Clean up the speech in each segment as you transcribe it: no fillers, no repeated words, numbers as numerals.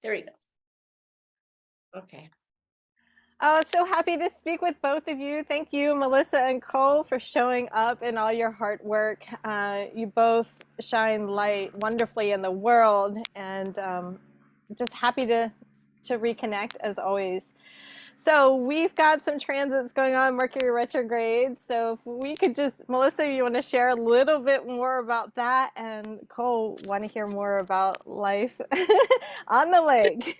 There you go. Okay. Oh, so happy to speak with both of you. Thank you, Melissa and Cole, for showing up and all your hard work. You both shine light wonderfully in the world, and just happy to reconnect as always. So we've got some transits going on, Mercury retrograde. So if we could just, Melissa, you want to share a little bit more about that, and Cole, want to hear more about life on the lake.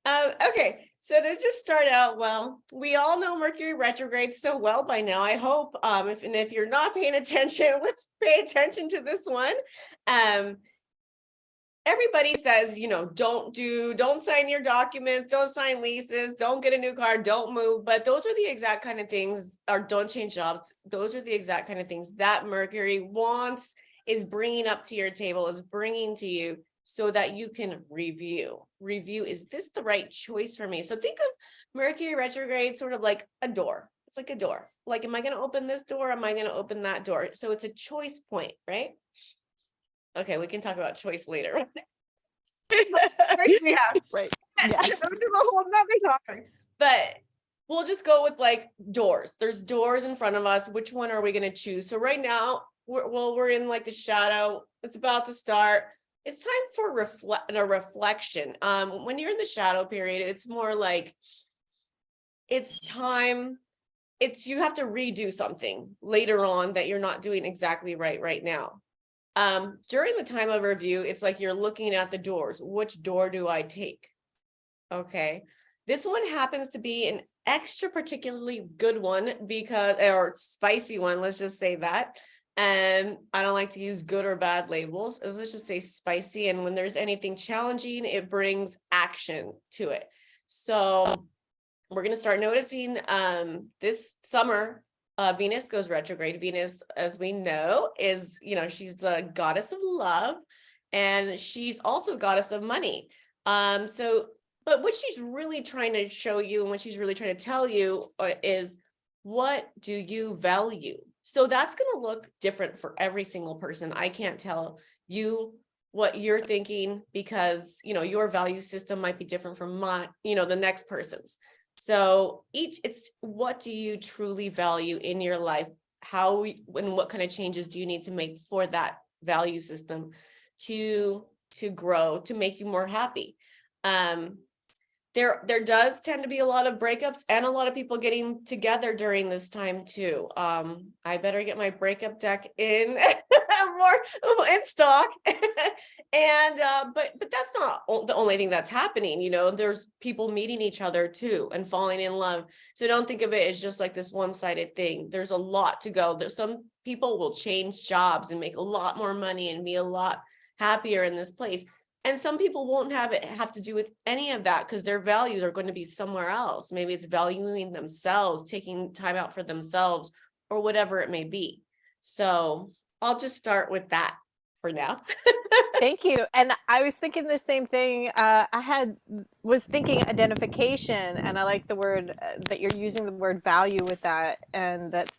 Okay, so to just start out, well, we all know Mercury retrograde so well by now. I hope, if you're not paying attention, let's pay attention to this one. Um, Everybody says, don't sign your documents, don't sign leases, don't get a new car, don't move. But those are the exact kind of things, or don't change jobs. Those are the exact kind of things that Mercury wants, is bringing up to your table, is bringing to you so that you can review. Is this the right choice for me? So think of Mercury retrograde sort of like a door. It's like a door. Like, am I going to open this door? Am I going to open that door? So it's a choice point, right? Okay, we can talk about choice later. Yeah, Right. Yes. a whole nother topic. But we'll just go with like doors. There's doors in front of us. Which one are we going to choose? So right now, we're in like the shadow. It's about to start. It's time for a reflection. When you're in the shadow period, it's more like it's time. You have to redo something later on that you're not doing exactly right now. During the time of review, it's like you're looking at the doors. Which door do I take? Okay. This one happens to be an extra particularly good one or spicy one, let's just say that. And I don't like to use good or bad labels. Let's just say spicy. And when there's anything challenging, it brings action to it. So we're going to start noticing this summer, Venus goes retrograde. Venus, as we know, is, she's the goddess of love, and she's also goddess of money. But what she's really trying to show you and what she's really trying to tell you is, what do you value? So that's going to look different for every single person. I can't tell you what you're thinking because, your value system might be different from the next person's. So it's what do you truly value in your life? And what kind of changes do you need to make for that value system to grow, to make you more happy? There does tend to be a lot of breakups and a lot of people getting together during this time too. I better get my breakup deck in more in stock. And but that's not the only thing that's happening. There's people meeting each other too and falling in love. So don't think of it as just like this one-sided thing. There's a lot to go. There's some people will change jobs and make a lot more money and be a lot happier in this place. And some people won't have to do with any of that because their values are going to be somewhere else. Maybe it's valuing themselves, taking time out for themselves, or whatever it may be. So I'll just start with that for now. Thank you. And I was thinking the same thing. Was thinking identification, and I like the word that you're using the word value with that, and that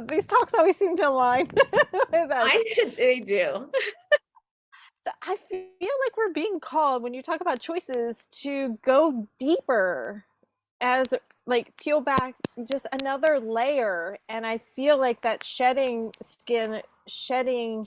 these talks always seem to align with us. They do. So I feel like we're being called, when you talk about choices, to go deeper, as like peel back just another layer. And I feel like that shedding skin, shedding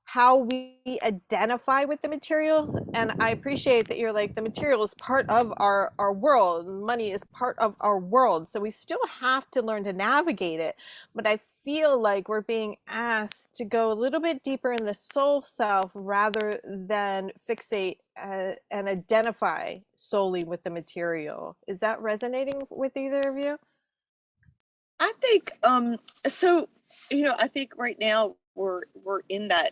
how we identify with the material. And I appreciate that you're like, the material is part of our world, money is part of our world, so we still have to learn to navigate it. But I feel like we're being asked to go a little bit deeper in the soul self rather than fixate and identify solely with the material. Is that resonating with either of you? I think so I think right now we're in that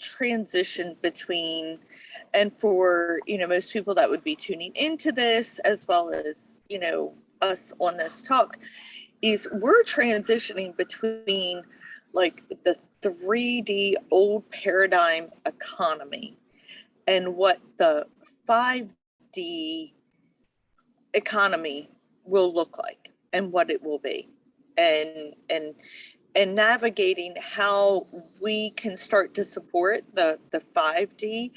transition between, and for most people that would be tuning into this, as well as us on this talk, is we're transitioning between like the 3D old paradigm economy and what the 5D economy will look like and what it will be, and navigating how we can start to support the 5D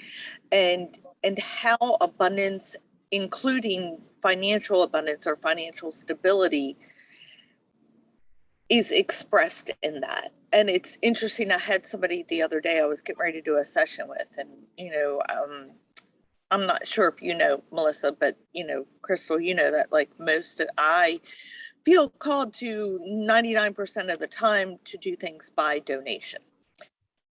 and and how abundance, including financial abundance or financial stability, is expressed in that. And it's interesting. I had somebody the other day I was getting ready to do a session with, and I'm not sure if you know, Melissa, but Cristal, that like I feel called to 99% of the time to do things by donation.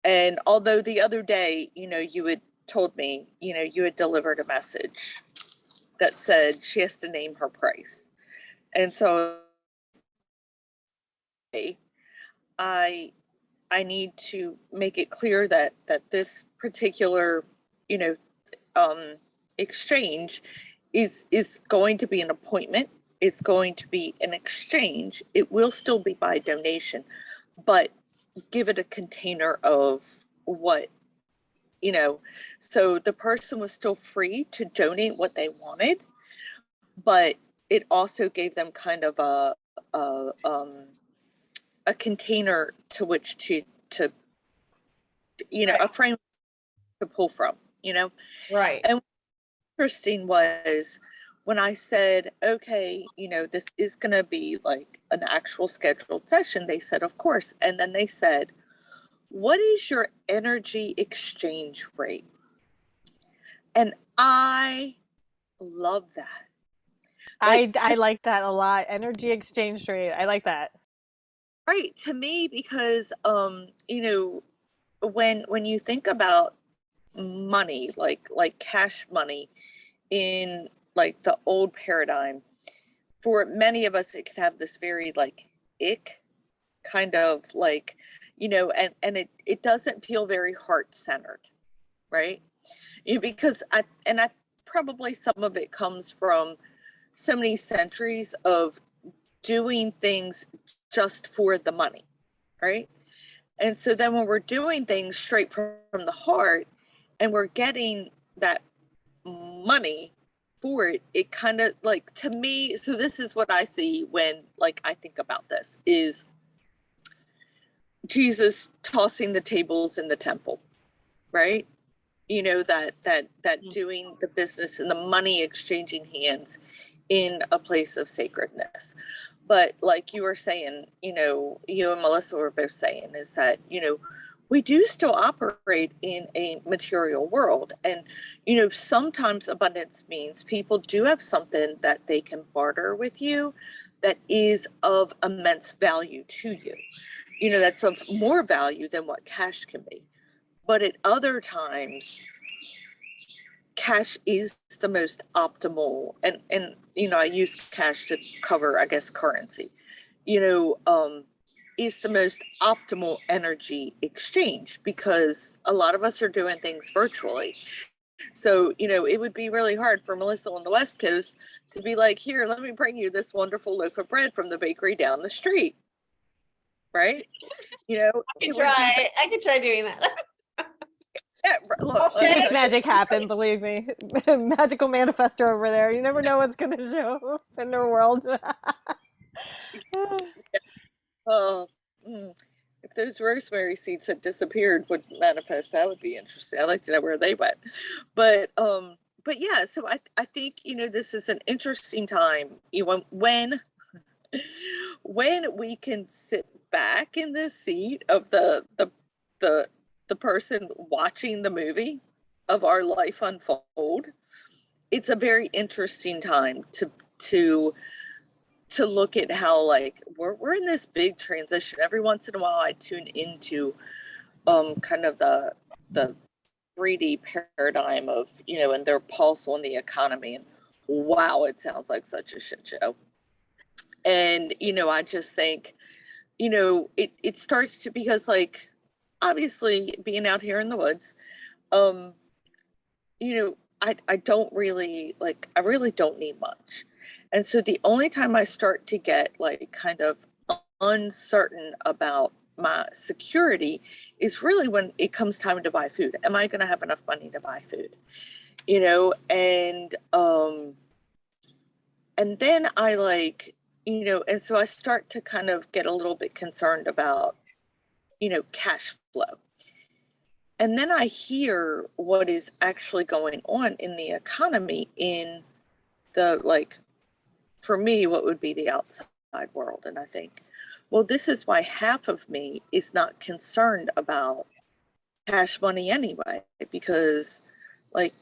And although the other day, you had told me, you had delivered a message that said she has to name her price. And so I need to make it clear that this particular, exchange is going to be an appointment. It's going to be an exchange. It will still be by donation, but give it a container of what, so the person was still free to donate what they wanted, but it also gave them kind of a container to which to Right. a frame to pull from, Right. And interesting was when I said, okay, this is going to be like an actual scheduled session, they said, of course. And then they said, what is your energy exchange rate? And I love that. I like that a lot. Energy exchange rate. I like that. Right, to me, because when you think about money, like cash money in like the old paradigm, for many of us it can have this very like ick kind of like, and it doesn't feel very heart centered, right? Because I probably some of it comes from so many centuries of doing things just for the money, right? And so then when we're doing things straight from the heart and we're getting that money for it, it kind of like, to me, so this is what I see when like I think about this is Jesus tossing the tables in the temple, right? That doing the business and the money exchanging hands in a place of sacredness. But like you were saying, you and Melissa were both saying is that, we do still operate in a material world. And, sometimes abundance means people do have something that they can barter with you that is of immense value to you, that's of more value than what cash can be. But at other times, cash is the most optimal, and I use cash to cover, I guess, currency, is the most optimal energy exchange, because a lot of us are doing things virtually. So, it would be really hard for Melissa on the West Coast to be like, here, let me bring you this wonderful loaf of bread from the bakery down the street. Right? I could try doing that. Yeah, look, She makes magic happen, believe me. Magical manifestor over there. You never know what's going to show up in their world. If those rosemary seeds had disappeared, would manifest, that would be interesting. I'd like to know where they went. But yeah, so I think, this is an interesting time, when we can sit back in the seat of the person watching the movie of our life unfold. It's a very interesting time to look at how like we're in this big transition. Every once in a while I tune into kind of the 3D paradigm of, and their pulse on the economy, and wow, it sounds like such a shit show. And I just think, it starts to, because like obviously being out here in the woods, I don't really like, I really don't need much. And so the only time I start to get like kind of uncertain about my security is really when it comes time to buy food. Am I going to have enough money to buy food? And then I like, and so I start to kind of get a little bit concerned about, cash flow. And then I hear what is actually going on in the economy in the, like, for me, what would be the outside world. And I think, well, this is why half of me is not concerned about cash money anyway, because like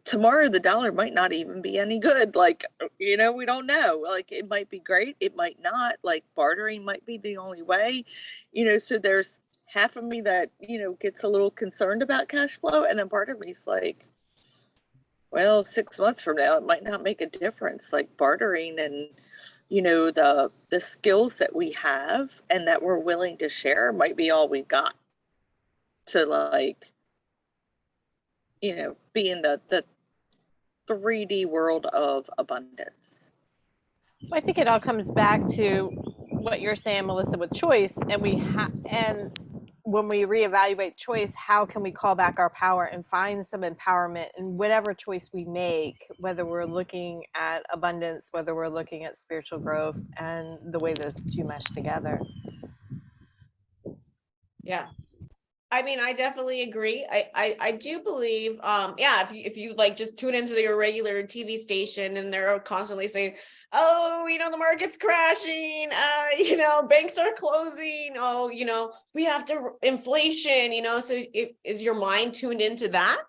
tomorrow the dollar might not even be any good. Like, we don't know. Like, it might be great, it might not. Like, bartering might be the only way, so there's half of me that, gets a little concerned about cash flow. And then part of me's like, well, 6 months from now, it might not make a difference. Like, bartering and, the skills that we have and that we're willing to share might be all we've got to, like, be in the 3D world of abundance. I think it all comes back to what you're saying, Melissa, with choice, and when we reevaluate choice, how can we call back our power and find some empowerment in whatever choice we make, whether we're looking at abundance, whether we're looking at spiritual growth, and the way those two mesh together. Yeah. I mean, I definitely agree. I do believe, if you like just tune into your regular TV station and they're constantly saying, oh, the market's crashing, banks are closing, we have to inflation, so is your mind tuned into that,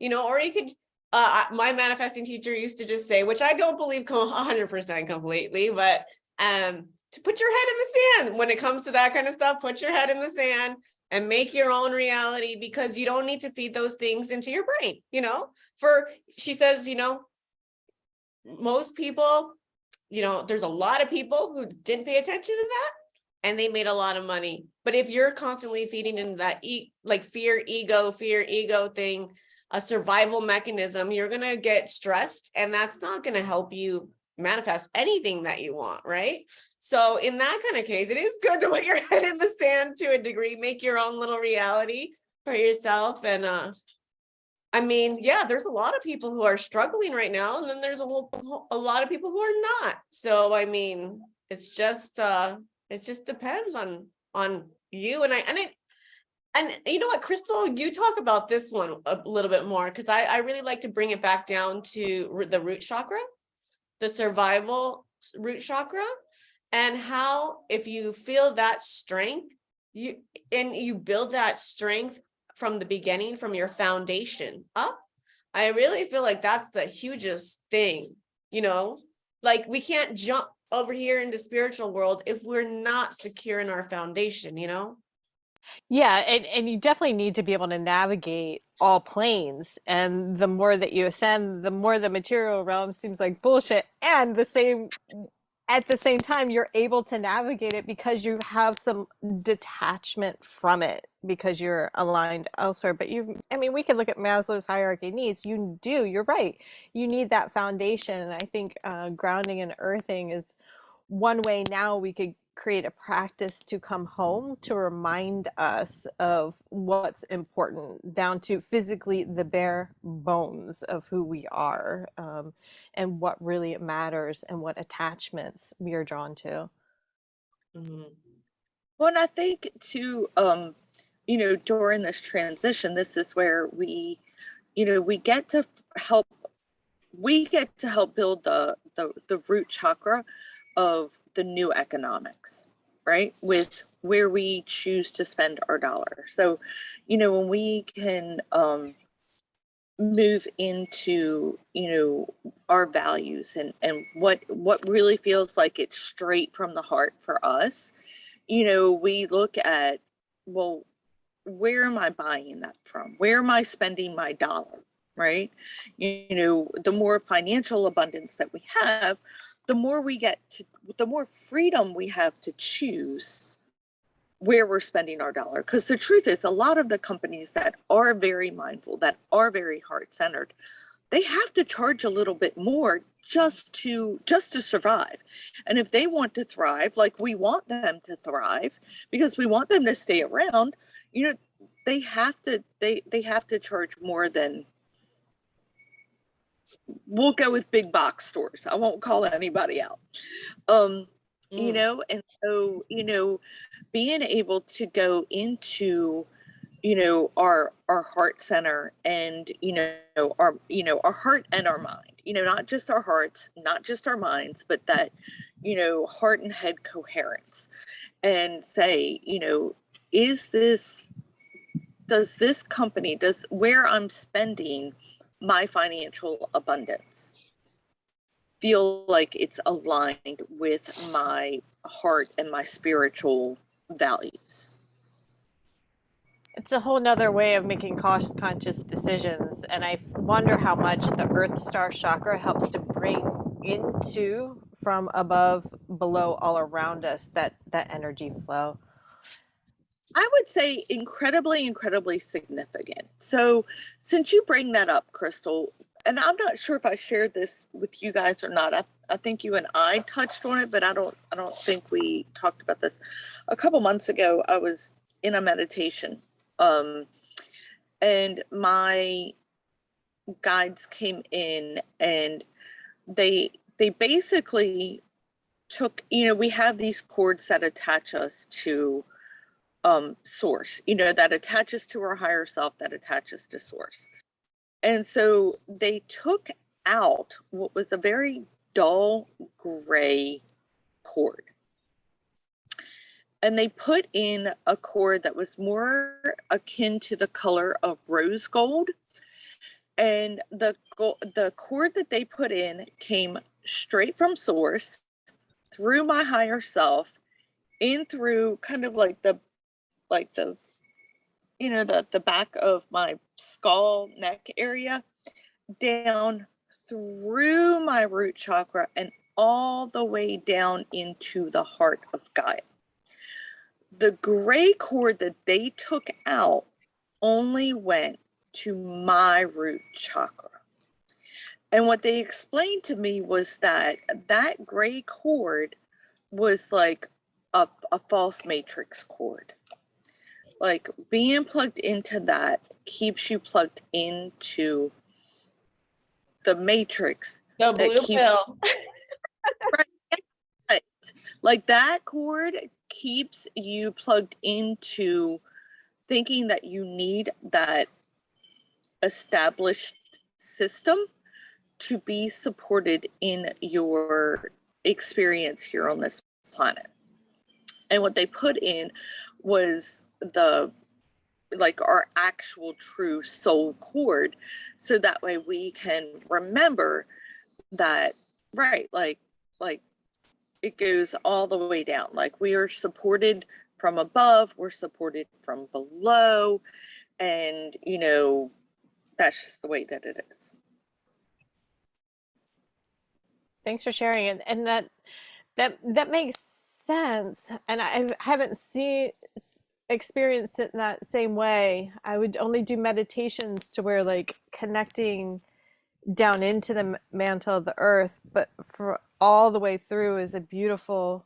or you could, my manifesting teacher used to just say, which I don't believe 100% completely, but to put your head in the sand when it comes to that kind of stuff. Put your head in the sand and make your own reality, because you don't need to feed those things into your brain, she says, most people, there's a lot of people who didn't pay attention to that and they made a lot of money. But if you're constantly feeding into that fear, ego thing, a survival mechanism, you're going to get stressed, and that's not going to help you manifest anything that you want, right? So in that kind of case, it is good to put your head in the sand to a degree, make your own little reality for yourself. And there's a lot of people who are struggling right now, and then there's a lot of people who are not. So it's just it just depends on you. And you know what, Cristal, you talk about this one a little bit more, because I really like to bring it back down to the root chakra, the survival root chakra, and how if you feel that strength, you build that strength from the beginning, from your foundation up. I really feel like that's the hugest thing, like we can't jump over here into spiritual world if we're not secure in our foundation, Yeah, and you definitely need to be able to navigate all planes. And the more that you ascend, the more the material realm seems like bullshit. And at the same time, you're able to navigate it because you have some detachment from it, because you're aligned elsewhere. But we could look at Maslow's hierarchy of needs. You're right. You need that foundation. And I think grounding and earthing is one way now we could create a practice to come home to remind us of what's important, down to physically the bare bones of who we are, and what really matters and what attachments we are drawn to. Mm-hmm. Well, and I think too, during this transition, this is where we get to help build the root chakra of the new economics, right? With where we choose to spend our dollar. So, when we can move into, our values and what really feels like it's straight from the heart for us, we look at, well, where am I buying that from? Where am I spending my dollar? Right? The more financial abundance that we have, the more freedom we have to choose where we're spending our dollar. Because the truth is, a lot of the companies that are very mindful, that are very heart-centered, they have to charge a little bit more just to survive. And if they want to thrive, like we want them to thrive, because we want them to stay around, they have to charge more than, we'll go with big box stores. I won't call anybody out. And so, being able to go into, our heart center, and our heart and our mind, not just our hearts, not just our minds, but that heart and head coherence, and say, does this company, does where I'm spending my financial abundance feel like it's aligned with my heart and my spiritual values? It's a whole nother way of making cost conscious decisions. And I wonder how much the Earth Star chakra helps to bring into from above, below, all around us, that energy flow. I would say incredibly, incredibly significant. So since you bring that up, Cristal, and I'm not sure if I shared this with you guys or not. I think you and I touched on it, but I don't think we talked about this. A couple months ago, I was in a meditation, and my guides came in, and they basically took, we have these cords that attach us to source, that attaches to our higher self, that attaches to source. And so they took out what was a very dull gray cord, and they put in a cord that was more akin to the color of rose gold. And the cord that they put in came straight from source, through my higher self, in through kind of like the back of my skull neck area, down through my root chakra, and all the way down into the heart of Gaia. The gray cord that they took out only went to my root chakra. And what they explained to me was that gray cord was like a false matrix cord. Like, being plugged into that keeps you plugged into the matrix. The blue pill. Right. Like, that cord keeps you plugged into thinking that you need that established system to be supported in your experience here on this planet. And what they put in was our actual true soul cord, so that way we can remember that, right, like it goes all the way down. Like, we are supported from above, we're supported from below, and that's just the way that it is. Thanks for sharing it. And that makes sense. And I haven't experienced it in that same way. I would only do meditations to where, like, connecting down into the mantle of the earth, but for all the way through is a beautiful,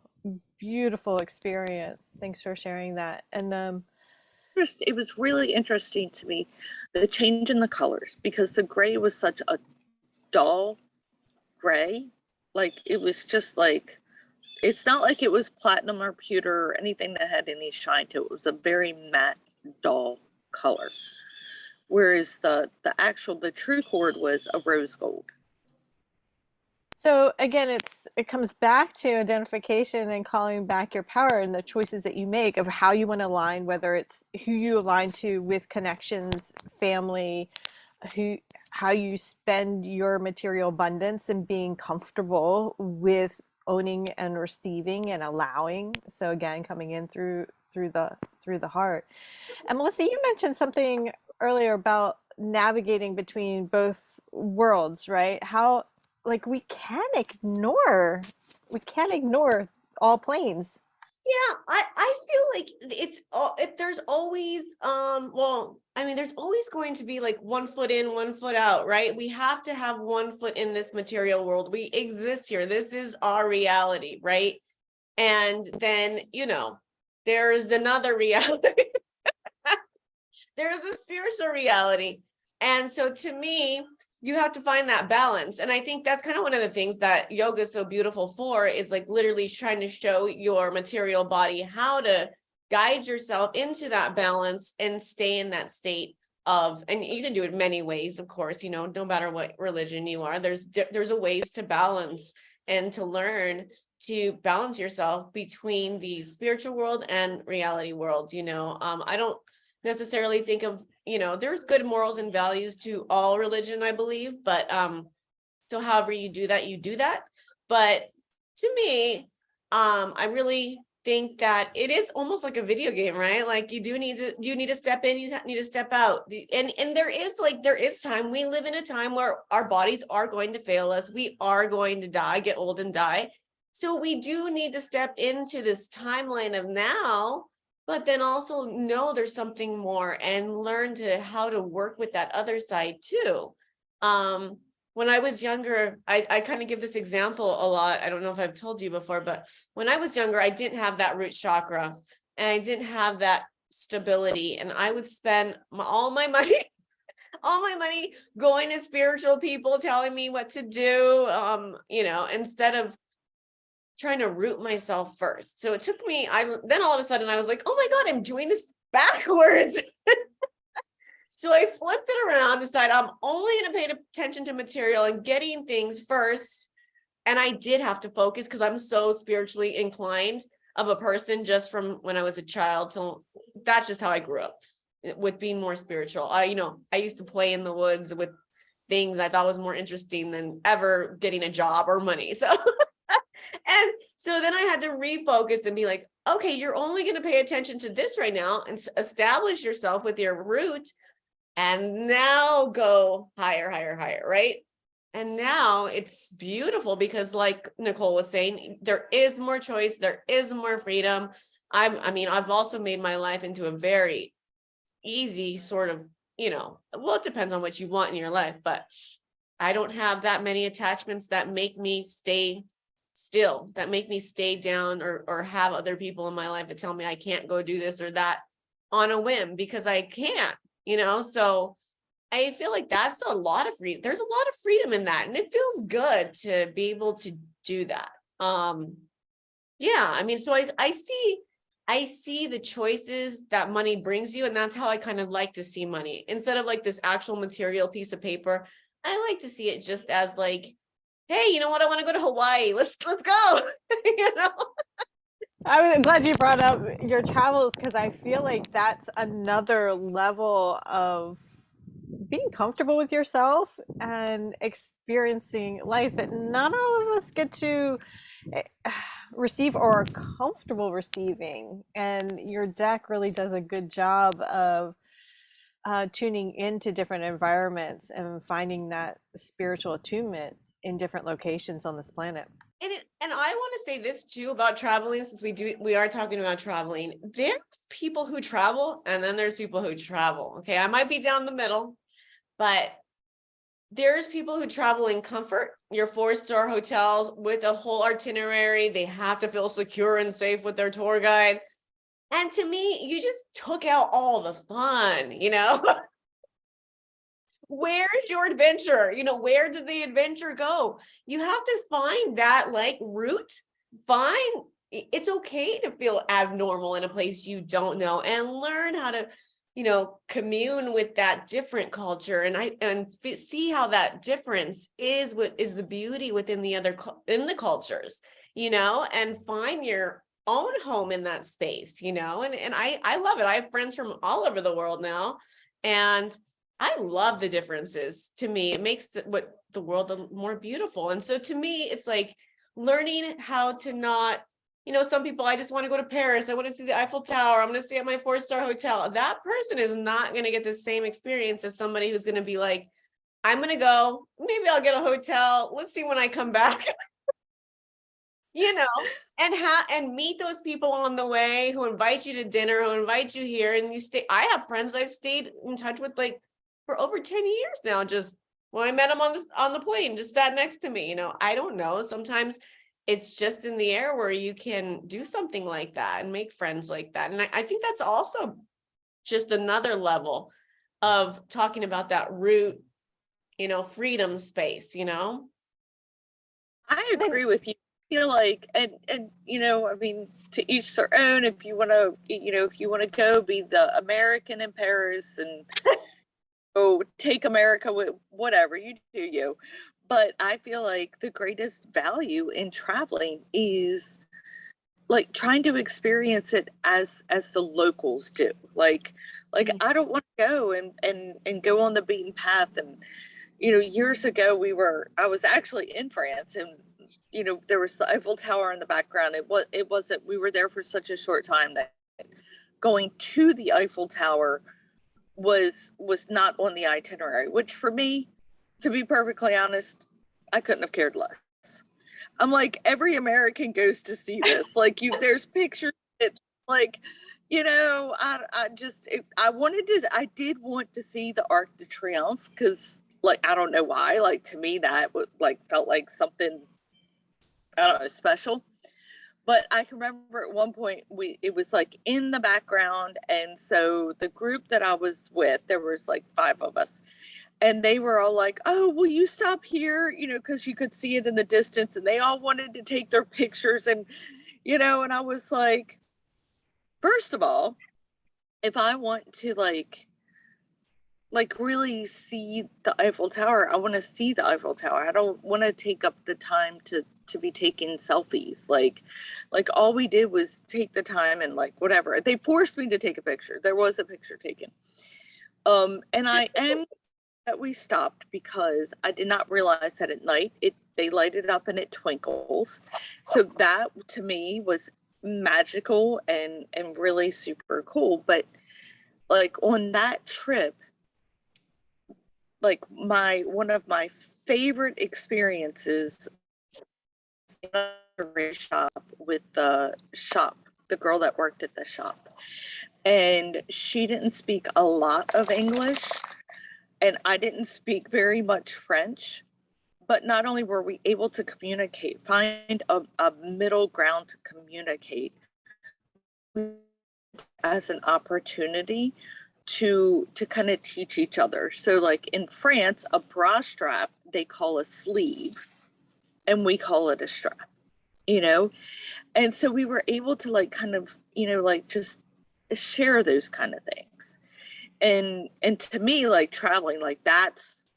beautiful experience. Thanks for sharing that. And it was really interesting to me, the change in the colors, because the gray was such a dull gray. Like, it was just like, it's not like it was platinum or pewter or anything that had any shine to it. It was a very matte, dull color. Whereas the true cord was a rose gold. so again, it comes back to identification and calling back your power and the choices that you make of how you want to align, whether it's who you align to with connections, family, how you spend your material abundance, and being comfortable with owning and receiving and allowing. So again, coming in through the heart. And Melissa, you mentioned something earlier about navigating between both worlds, right? How, like, we can't ignore all planes. Yeah, I feel like it's all, there's always there's always going to be like 1 foot in, 1 foot out, right? We have to have 1 foot in this material world. We exist here. This is our reality, right? And then, there's another reality. There's a spiritual reality. And so to me, you have to find that balance. And I think that's kind of one of the things that yoga is so beautiful for, is like literally trying to show your material body how to guide yourself into that balance and stay in that state of, and you can do it many ways, of course, you know, no matter what religion you are, there's a ways to balance and to learn to balance yourself between the spiritual world and reality world. You know, I don't necessarily think of, you know, there's good morals and values to all religion, I believe, but so however you do that. But to me, I really think that it is almost like a video game, right? Like you need to step in, you need to step out. And there is time. We live in a time where our bodies are going to fail us. We are going to die, get old and die. So we do need to step into this timeline of now, but then also know there's something more and learn to how to work with that other side too. When I was younger, I kind of give this example a lot. I don't know if I've told you before, but when I was younger, I didn't have that root chakra and I didn't have that stability. And I would spend all my money going to spiritual people telling me what to do, you know, instead of trying to root myself first. So it took me, then all of a sudden I was like, oh my God, I'm doing this backwards. So I flipped it around, decided I'm only going to pay attention to material and getting things first. And I did have to focus because I'm so spiritually inclined of a person just from when I was a child till that's just how I grew up with being more spiritual. You know, I used to play in the woods with things I thought was more interesting than ever getting a job or money. So, and so then I had to refocus and be like, okay, you're only going to pay attention to this right now and establish yourself with your root. And now go higher, right? And now it's beautiful because like Nicole was saying, there is more choice, there is more freedom. I mean, I've also made my life into a very easy sort of, you know, well, it depends on what you want in your life, but I don't have that many attachments that make me stay still, that make me stay down or have other people in my life that tell me I can't go do this or that on a whim because I can't. You know, so I feel like that's a lot of freedom. There's a lot of freedom in that. And it feels good to be able to do that. Yeah, I mean, so I see the choices that money brings you. And that's how I kind of like to see money instead of like this actual material piece of paper. I like to see it just as like, hey, you know what? I want to go to Hawaii. Let's go. You know? I'm glad you brought up your travels because I feel like that's another level of being comfortable with yourself and experiencing life that not all of us get to receive or are comfortable receiving. And your deck really does a good job of tuning into different environments and finding that spiritual attunement in different locations on this planet. And I want to say this too about traveling, since we are talking about traveling. There's people who travel and then there's people who travel. Okay. I might be down the middle, but there's people who travel in comfort, your 4-star hotels with a whole itinerary. They have to feel secure and safe with their tour guide. And to me, you just took out all the fun, you know? Where's your adventure? You know, where did the adventure go? You have to find that like root. It's okay to feel abnormal in a place you don't know and learn how to, you know, commune with that different culture and see how that difference is what is the beauty within the other in the cultures, you know, and find your own home in that space, you know, and I love it. I have friends from all over the world now, and I love the differences. To me, it makes the world more beautiful. And so to me, it's like learning how to not, you know, some people, I just want to go to Paris. I want to see the Eiffel Tower. I'm going to stay at my 4-star hotel. That person is not going to get the same experience as somebody who's going to be like, I'm going to go, maybe I'll get a hotel. Let's see when I come back. You know, and meet those people on the way who invite you to dinner, who invite you here, and you stay. I have friends I've stayed in touch with like for over 10 years now. Just when I met them on the plane, just sat next to me. You know, I don't know. Sometimes it's just in the air where you can do something like that and make friends like that. And I think that's also just another level of talking about that root, you know, freedom space, you know. I agree with you feel like, and I mean, to each their own. If you want to, if you want to go be the American in Paris and go take America with whatever you do, you. But I feel like the greatest value in traveling is like trying to experience it as the locals do. Like I don't want to go and go on the beaten path. And years ago I was actually in France, and there was the Eiffel Tower in the background. It wasn't, we were there for such a short time that going to the Eiffel Tower was not on the itinerary, which for me, to be perfectly honest, I couldn't have cared less. I'm like, every American goes to see this. Like, there's pictures. It's like, I did want to see the Arc de Triomphe, because, like, I don't know why. Like, to me, that would felt like something, I don't know, special. But I can remember at one point it was like in the background, and so the group that I was with, there was like 5 of us. And they were all like, "Oh, will you stop here?" Because you could see it in the distance, and they all wanted to take their pictures. And, and I was like, first of all, if I want to like really see the Eiffel Tower, I want to see the Eiffel Tower. I don't want to take up the time to be taking selfies. Like all we did was take the time and like whatever. They forced me to take a picture. There was a picture taken. And I am that we stopped because I did not realize that at night they light it up and it twinkles. So that to me was magical and really super cool. But like on that trip, like one of my favorite experiences in a shop with the girl that worked at the shop. And she didn't speak a lot of English, and I didn't speak very much French, but not only were we able to communicate, find a middle ground to communicate as an opportunity to kind of teach each other. So like in France, a bra strap, they call a sleeve, and we call it a strap, And so we were able to like kind of, like just share those kind of things. And to me, like traveling, like that's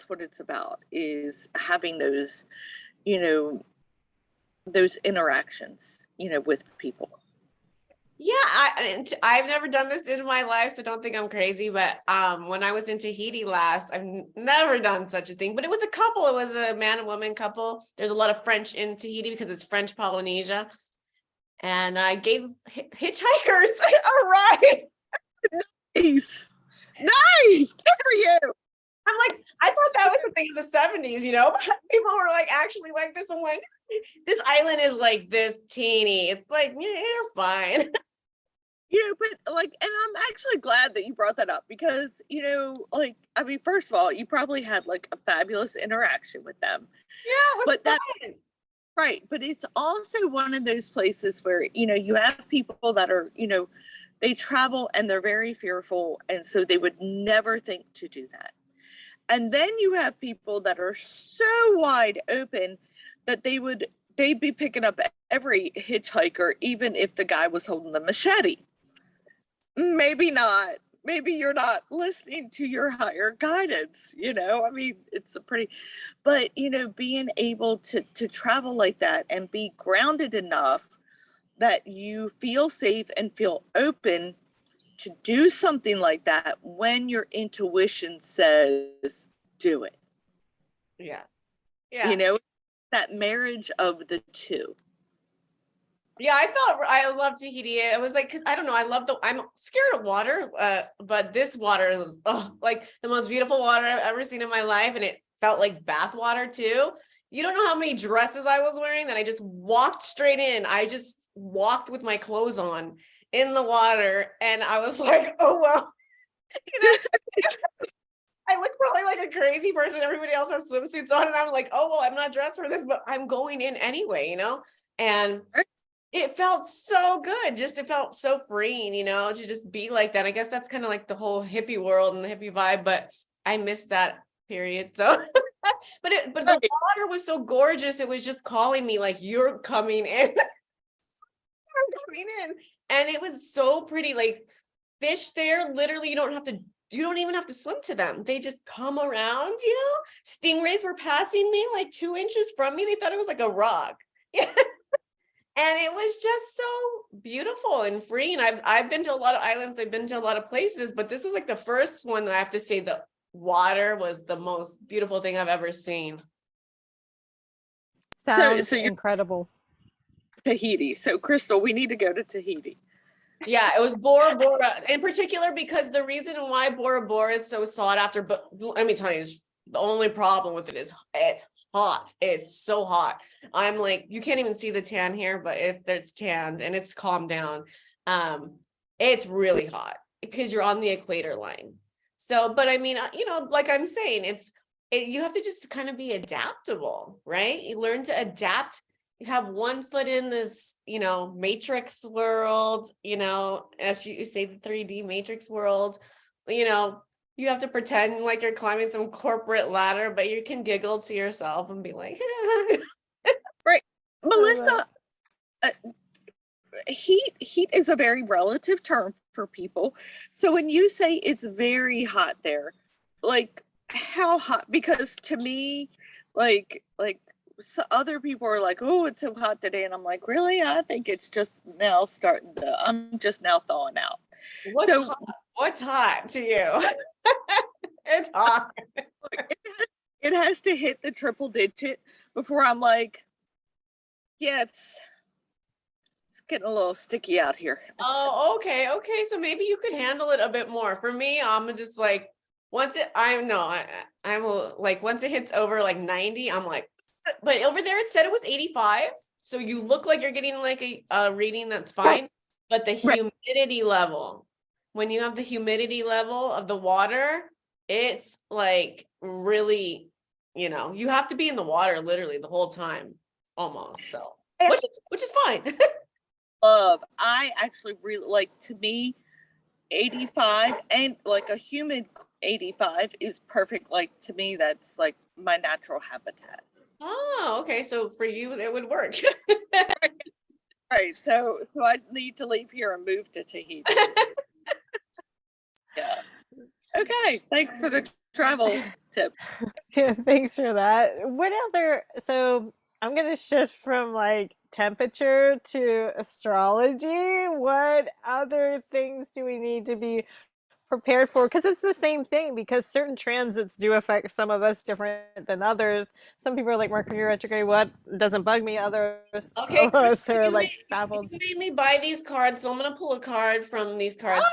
what it's about, is having those, those interactions, with people. Yeah, I've never done this in my life, so don't think I'm crazy. But when I was in Tahiti last, I've never done such a thing. But it was a couple. It was a man and woman couple. There's a lot of French in Tahiti because it's French Polynesia. And I gave hitchhikers a ride. Nice. Good for you. I'm like, I thought that was the thing in the 70s, but people were like actually like this. I'm like, this island is like this teeny. It's like, yeah, you're fine. But like, and I'm actually glad that you brought that up, because, like, I mean, first of all, you probably had like a fabulous interaction with them. Yeah, it was fun. Right. But it's also one of those places where, you have people that are, they travel and they're very fearful. And so they would never think to do that. And then you have people that are so wide open that they'd be picking up every hitchhiker, even if the guy was holding the machete. Maybe not. Maybe you're not listening to your higher guidance, I mean, it's but being able to travel like that and be grounded enough that you feel safe and feel open to do something like that when your intuition says do it. Yeah. That marriage of the two. Yeah, I love Tahiti. It was like, 'cause I don't know, I'm scared of water, but this water was like the most beautiful water I've ever seen in my life, and it felt like bath water too. You don't know how many dresses I was wearing that I just walked straight in. I just walked with my clothes on in the water, and I was like, oh well, I look probably like a crazy person. Everybody else has swimsuits on, and I'm like, oh well, I'm not dressed for this, but I'm going in anyway, and it felt so good. It felt so freeing, to just be like that. I guess that's kind of like the whole hippie world and the hippie vibe, but I missed that period. So But the water was so gorgeous. It was just calling me like, you're coming in. You're coming in. And it was so pretty. Like fish there, literally, you don't even have to swim to them. They just come around you. Stingrays were passing me like 2 inches from me. They thought it was like a rock. Yeah. And it was just so beautiful and free. And I've been to a lot of islands, I've been to a lot of places, but this was like the first one that I have to say the water was the most beautiful thing I've ever seen. Sounds so you're incredible. Tahiti. So Crystal, we need to go to Tahiti. Yeah, it was Bora Bora in particular, because the reason why Bora Bora is so sought after, but let me tell you, the only problem with it is it's hot. It's so hot. I'm like, you can't even see the tan here, but if it's tanned and it's calmed down, it's really hot because you're on the equator line. So, but I mean, like I'm saying, you have to just kind of be adaptable, right? You learn to adapt. You have one foot in this, matrix world, as you say, the 3D matrix world, you have to pretend like you're climbing some corporate ladder, but you can giggle to yourself and be like, right. Melissa, heat is a very relative term for people. So when you say it's very hot there, like how hot? Because to me, like so other people are like, oh, it's so hot today. And I'm like, really? I think it's just now I'm just now thawing out. What's hot to you? It's hot. It has to hit the triple digit before I'm like, yeah, it's getting a little sticky out here. Oh, okay. So maybe you could handle it a bit more. For me, I'm just like, once it hits over like 90, I'm like, but over there it said it was 85. So you look like you're getting like a reading that's fine. But the humidity level, when you have the humidity level of the water, it's like really, you have to be in the water literally the whole time almost. So which is fine. I actually really like, to me, 85 and like a humid 85 is perfect. Like to me, that's like my natural habitat. Oh, okay. So for you, it would work. Right. So I need to leave here and move to Tahiti. Yeah. Okay. Thanks for the travel tip. Yeah, thanks for that. So I'm going to shift from like temperature to astrology. What other things do we need to be prepared for? Because it's the same thing, because certain transits do affect some of us different than others. Some people are like, Mercury retrograde, what doesn't bug me? Others Okay, are like baffled. You made me buy these cards, so I'm going to pull a card from these cards.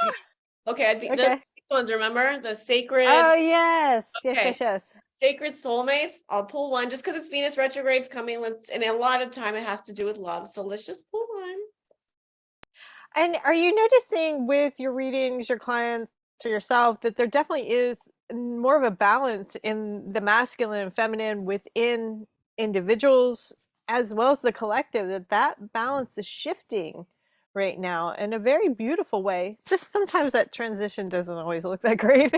Okay, I think those ones, remember? The sacred. Oh, yes. Okay. Yes. Sacred soulmates. I'll pull one just because it's Venus retrogrades coming. And a lot of time it has to do with love. So let's just pull one. And are you noticing with your readings, your clients, or yourself, that there definitely is more of a balance in the masculine and feminine within individuals as well as the collective, that balance is shifting right now in a very beautiful way? Just sometimes that transition doesn't always look that great.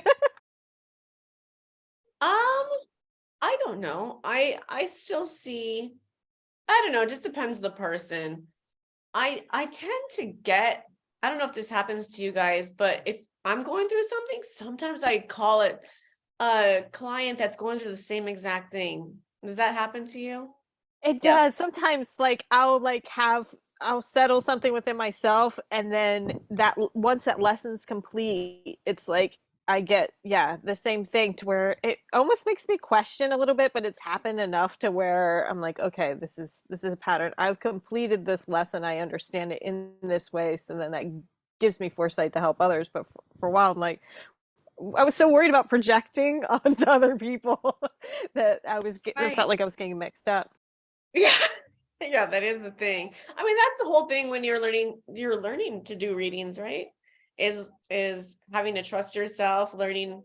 I don't know. I still see, I don't know, it just depends the person. I tend to get, I don't know if this happens to you guys, but if I'm going through something, sometimes I call it a client that's going through the same exact thing. Does that happen to you? It does. Sometimes I'll settle something within myself, and then once that lesson's complete, it's like I get the same thing, to where it almost makes me question a little bit, but it's happened enough to where I'm like, okay, this is a pattern. I've completed this lesson. I understand it in this way, so then that gives me foresight to help others. But for a while, I'm like, I was so worried about projecting onto other people that it felt like I was getting mixed up. Yeah. Yeah, that is the thing. I mean, that's the whole thing when you're learning to do readings, right? Is having to trust yourself, learning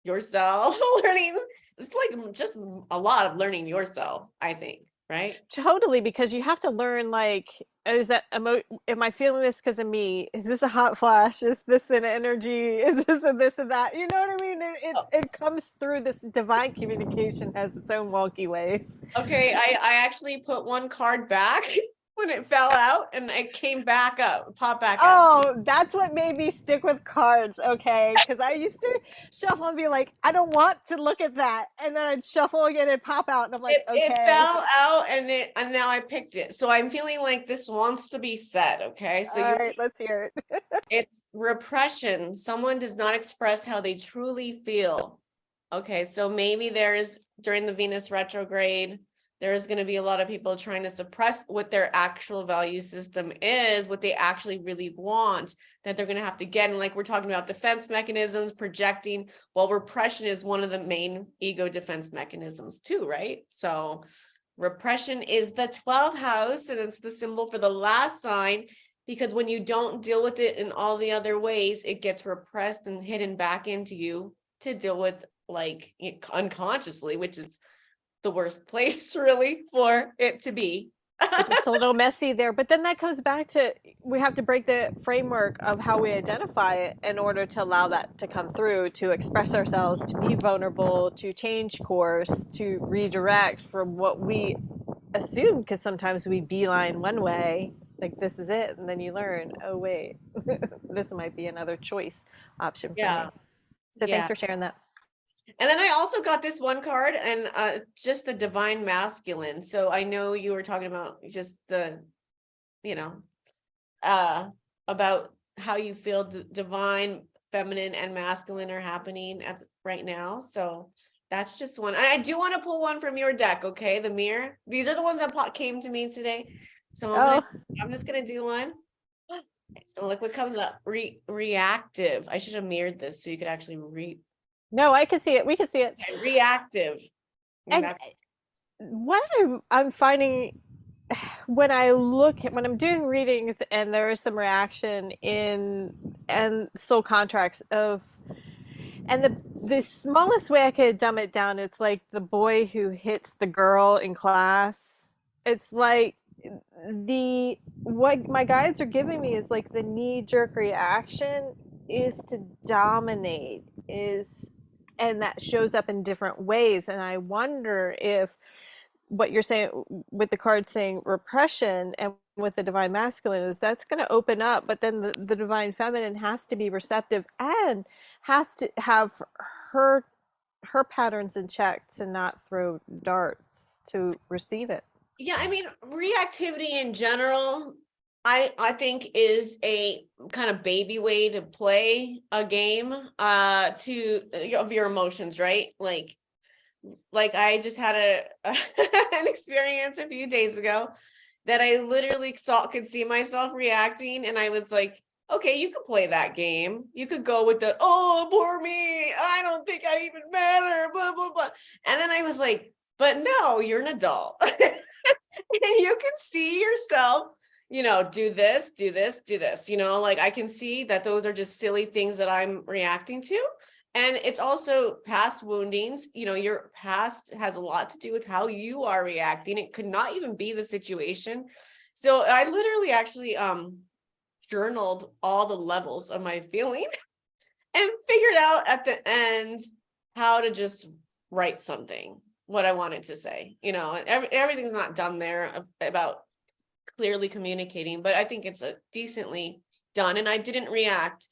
yourself, learning. It's like just a lot of learning yourself, I think. right? Totally, because you have to learn, like, is that am I feeling this because of me? Is this a hot flash? Is this an energy? Is this a this and that? You know what I mean? Oh, It comes through. This divine communication has its own wonky ways. okay, I actually put one card back when it fell out and it came back up, popped back up. Oh, that's what made me stick with cards, okay? Because I used to shuffle and be like, I don't want to look at that, and then I'd shuffle again and pop out, and I'm like, It okay, fell out and now I picked it. So I'm feeling like this wants to be said, okay? So all you right, let's hear it. it's repression. Someone does not express how they truly feel. Okay, so maybe there's during the Venus retrograde, there's going to be a lot of people trying to suppress what their actual value system is, what they actually really want, that they're going to have to get. And like we're talking about defense mechanisms, projecting, well, repression is one of the main ego defense mechanisms too, right? So repression is the 12th house, and it's the symbol for the last sign, because when you don't deal with it in all the other ways, it gets repressed and hidden back into you to deal with, like, unconsciously, which is the worst place really for it to be. It's a little messy there, but then that comes back to, we have to break the framework of how we identify it in order to allow that to come through, to express ourselves, to be vulnerable, to change course, to redirect from what we assume, because sometimes we beeline one way, like this is it, and then you learn, oh wait, this might be another choice option for Yeah. me. So thanks Yeah. for sharing that. And then I also got this one card, and just the divine masculine. So I know you were talking about just the, you know, about how you feel divine, feminine, and masculine are happening at right now. So that's just one. I do want to pull one from your deck, okay? The mirror. These are the ones that came to me today. So I'm just gonna do one. So look what comes up. Reactive. I should have mirrored this so you could actually No, I can see it. We can see it. reactive. And what I'm finding when I'm doing readings and there is some reaction in and soul contracts of, and the smallest way I could dumb it down, it's like the boy who hits the girl in class. It's like what my guides are giving me is like the knee-jerk reaction is to dominate, and that shows up in different ways. And I wonder if what you're saying with the card saying repression and with the divine masculine is that's going to open up, but then the divine feminine has to be receptive and has to have her patterns in check to not throw darts, to receive it. Yeah, I mean, reactivity in general, I think is a kind of baby way to play a game of your emotions, right? Like I just had an experience a few days ago that I literally could see myself reacting, and I was like, okay, you could play that game. You could go with the, oh, poor me, I don't think I even matter, blah, blah, blah. And then I was like, but no, you're an adult. And you can see yourself, do this, do this, do this, like I can see that those are just silly things that I'm reacting to. And it's also past woundings. Your past has a lot to do with how you are reacting. It could not even be the situation. So I literally actually journaled all the levels of my feeling and figured out at the end how to just write something, what I wanted to say. Everything's not done there about clearly communicating, but I think it's a decently done, and I didn't react.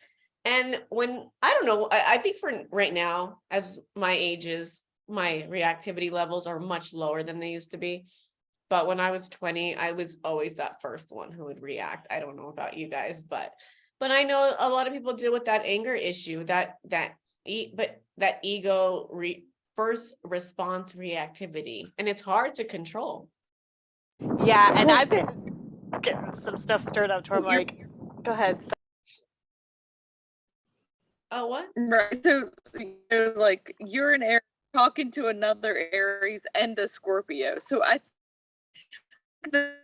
And when, I don't know, I think for right now, as my age is, my reactivity levels are much lower than they used to be. But when I was 20, I was always that first one who would react. I don't know about you guys, but I know a lot of people deal with that anger issue, that ego first response reactivity, and it's hard to control. Yeah, and I've been getting some stuff stirred up to where I'm like, go ahead. Oh, what? Right. So, like you're an Aries talking to another Aries and a Scorpio. So I think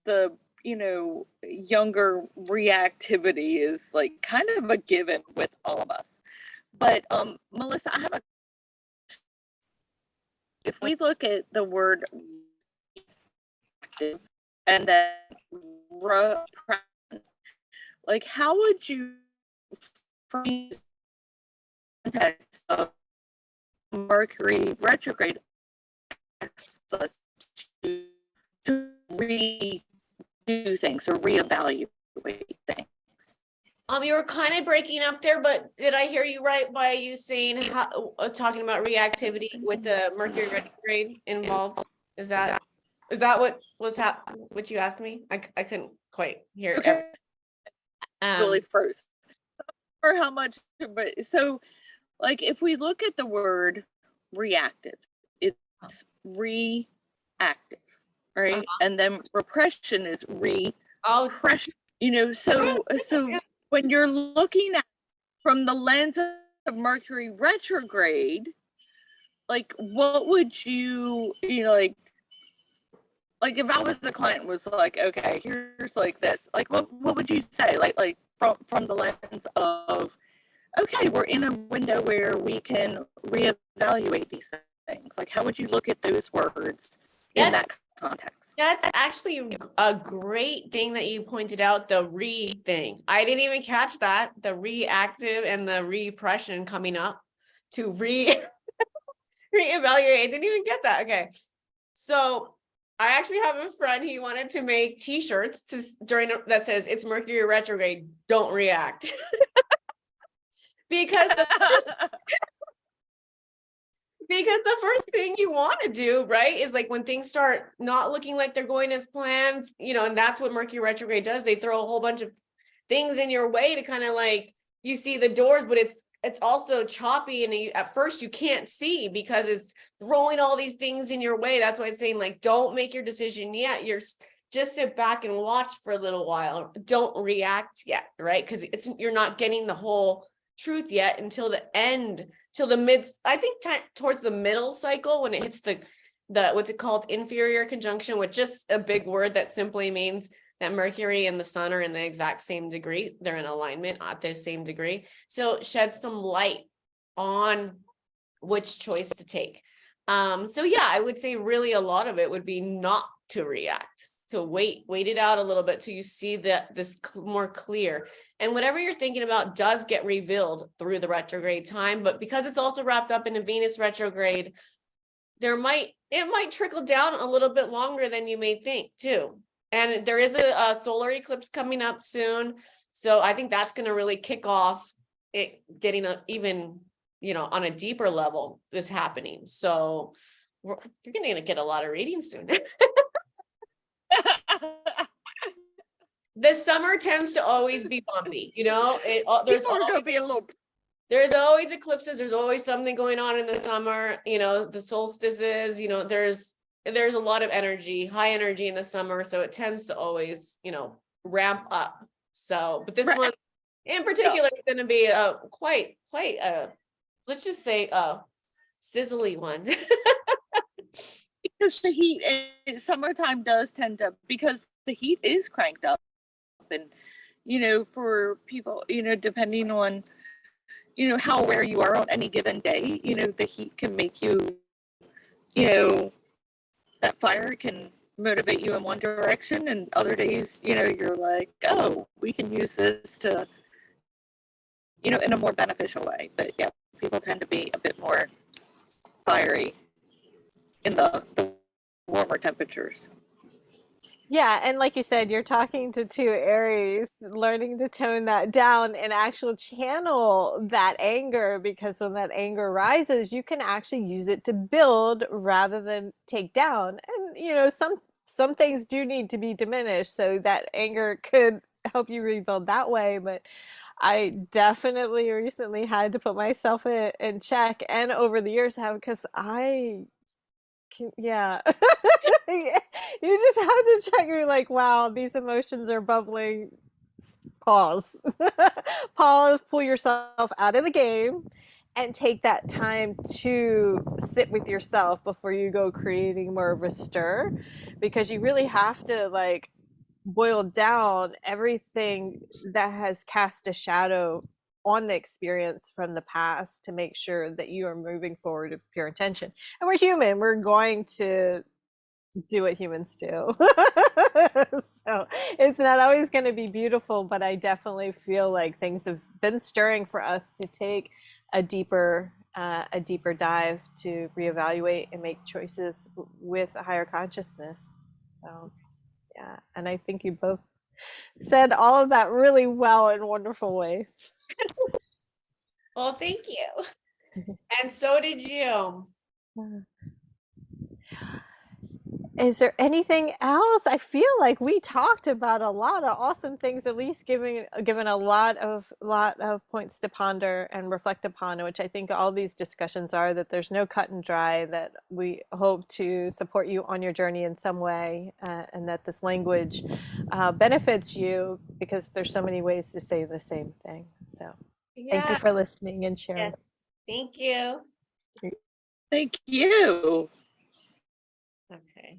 the younger reactivity is like kind of a given with all of us. But Melissa, if we look at the word and then like how would you frame the context of Mercury retrograde asks us to redo things or reevaluate things? You were kind of breaking up there, but did I hear you right by you saying how talking about reactivity with the Mercury retrograde involved? Is that what was what you asked me? I couldn't quite hear Okay. Really froze. Or how much, but so like if we look at the word reactive, it's reactive, right? And then repression is repression. You know, so when you're looking at from the lens of Mercury retrograde, like what would you know, like if I was the client was like, okay, here's like this, like what would you say? Like from the lens of, okay, we're in a window where we can reevaluate these things. Like how would you look at those words in that context? That's actually a great thing that you pointed out, the re thing. I didn't even catch that, the reactive and the repression coming up to reevaluate. I didn't even get that. Okay. So I actually have a friend, he wanted to make t-shirts that says it's Mercury retrograde, don't react. Because the first thing you want to do, right, is like when things start not looking like they're going as planned, you know, and that's what Mercury retrograde does. They throw a whole bunch of things in your way to kind of like, you see the doors, but it's also choppy, and at first you can't see because it's throwing all these things in your way. That's why it's saying like, don't make your decision yet. Just sit back and watch for a little while. Don't react yet, right? Because you're not getting the whole truth yet until the end, till the mid, I think towards the middle cycle, when it hits the what's it called, inferior conjunction, which just a big word that simply means that Mercury and the sun are in the exact same degree. They're in alignment at the same degree. So shed some light on which choice to take. So yeah, I would say really a lot of it would be not to react, to wait it out a little bit till you see that this more clear. And whatever you're thinking about does get revealed through the retrograde time, but because it's also wrapped up in a Venus retrograde, it might trickle down a little bit longer than you may think too. And there is a solar eclipse coming up soon. So I think that's going to really kick off it getting even, you know, on a deeper level, this happening. So you're going to get a lot of readings soon. The summer tends to always be bumpy, you know, there's always eclipses. There's always something going on in the summer, you know, the solstices, you know, there's a lot of energy, high energy in the summer. So it tends to always, you know, ramp up. So, but this one in particular is going to be a quite let's just say a sizzly one. Because the heat in summertime does tend to, because the heat is cranked up, and, you know, for people, you know, depending on, you know, how aware you are on any given day, you know, the heat can make you, you know, that fire can motivate you in one direction, and other days, you know, you're like, oh, we can use this to, you know, in a more beneficial way. But yeah, people tend to be a bit more fiery in the warmer temperatures. Yeah, and like you said, you're talking to two Aries, learning to tone that down and actually channel that anger, because when that anger rises, you can actually use it to build rather than take down. And you know, some things do need to be diminished, so that anger could help you rebuild that way. But I definitely recently had to put myself in check, and over the years have, because yeah. You just have to check. You're like, wow, these emotions are bubbling. Pause. Pause, pull yourself out of the game, and take that time to sit with yourself before you go creating more of a stir, because you really have to like boil down everything that has cast a shadow on the experience from the past to make sure that you are moving forward with pure intention. And we're human, we're going to do what humans do. So it's not always going to be beautiful, but I definitely feel like things have been stirring for us to take a deeper dive to reevaluate and make choices with a higher consciousness. So yeah, and I think you both said all of that really well in wonderful ways. Well, thank you. And so did you. Is there anything else? I feel like we talked about a lot of awesome things, at least given a lot of points to ponder and reflect upon, which I think all these discussions are, that there's no cut and dry, that we hope to support you on your journey in some way, and that this language benefits you because there's so many ways to say the same thing. So thank you Yeah. for listening and sharing. Yes. Thank you. Thank you. Okay.